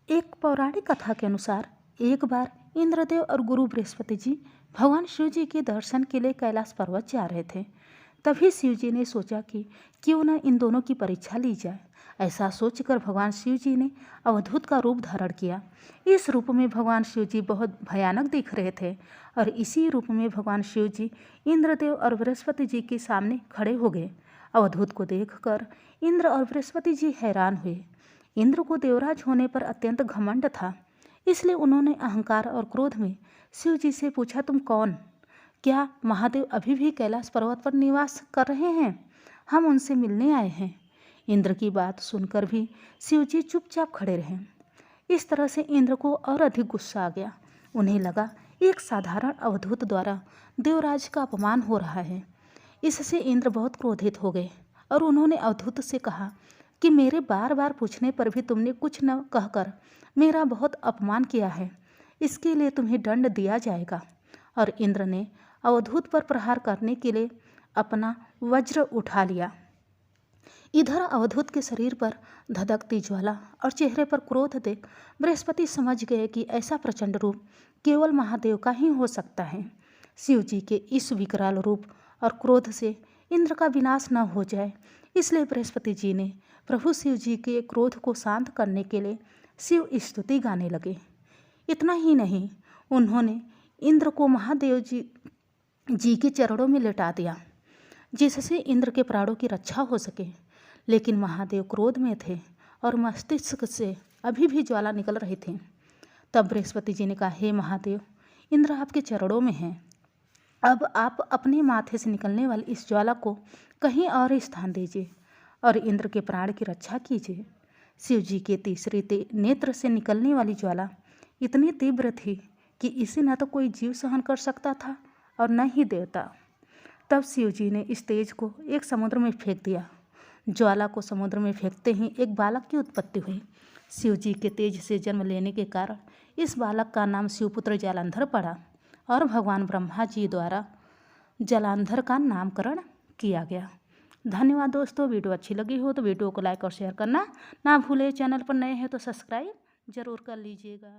एक पौराणिक कथा के अनुसार एक बार इंद्रदेव और गुरु बृहस्पति जी भगवान शिव जी के दर्शन के लिए कैलाश पर्वत जा रहे थे। तभी शिव जी ने सोचा कि क्यों न इन दोनों की परीक्षा ली जाए। ऐसा सोचकर भगवान शिव जी ने अवधूत का रूप धारण किया। इस रूप में भगवान शिव जी बहुत भयानक दिख रहे थे और इसी रूप में भगवान शिव जी इंद्रदेव और बृहस्पति जी के सामने खड़े हो गए। अवधूत को देखकर इंद्र और बृहस्पति जी हैरान हुए। इंद्र को देवराज होने पर अत्यंत घमंड था, इसलिए उन्होंने अहंकार और क्रोध में शिव जी से पूछा, तुम कौन? क्या महादेव अभी भी कैलाश पर्वत पर निवास कर रहे हैं? हम उनसे मिलने आए हैं। इंद्र की बात सुनकर भी शिव जी चुपचाप खड़े रहे। इस तरह से इंद्र को और अधिक गुस्सा आ गया। उन्हें लगा एक साधारण अवधूत द्वारा देवराज का अपमान हो रहा है। इससे इंद्र बहुत क्रोधित हो गए और उन्होंने अवधूत से कहा कि मेरे बार बार पूछने पर भी तुमने कुछ न कहकर मेरा बहुत अपमान किया है, इसके लिए तुम्हें दंड दिया जाएगा। और इंद्र ने अवधूत पर प्रहार करने के लिए अपना वज्र उठा लिया। इधर अवधूत के शरीर पर धधकती ज्वाला और चेहरे पर क्रोध देख बृहस्पति समझ गए कि ऐसा प्रचंड रूप केवल महादेव का ही हो सकता है। शिव जी के इस विकराल रूप और क्रोध से इंद्र का विनाश न हो जाए, इसलिए बृहस्पति जी ने प्रभु शिव जी के क्रोध को शांत करने के लिए शिव स्तुति गाने लगे। इतना ही नहीं, उन्होंने इंद्र को महादेव जी के चरणों में लेटा दिया, जिससे इंद्र के प्राणों की रक्षा हो सके। लेकिन महादेव क्रोध में थे और मस्तिष्क से अभी भी ज्वाला निकल रही थी। तब बृहस्पति जी ने कहा, हे महादेव, इंद्र आपके चरणों में हैं। अब आप अपने माथे से निकलने वाली इस ज्वाला को कहीं और स्थान दीजिए और इंद्र के प्राण की रक्षा कीजिए। शिव जी के तीसरे नेत्र से निकलने वाली ज्वाला इतनी तीव्र थी कि इसे न तो कोई जीव सहन कर सकता था और न ही देवता। तब शिव जी ने इस तेज को एक समुद्र में फेंक दिया। ज्वाला को समुद्र में फेंकते ही एक बालक की उत्पत्ति हुई। शिव जी के तेज से जन्म लेने के कारण इस बालक का नाम शिवपुत्र जालंधर पड़ा और भगवान ब्रह्मा जी द्वारा जालंधर का नामकरण किया गया। धन्यवाद दोस्तों। वीडियो अच्छी लगी हो तो वीडियो को लाइक और शेयर करना ना भूले। चैनल पर नए हैं तो सब्सक्राइब जरूर कर लीजिएगा।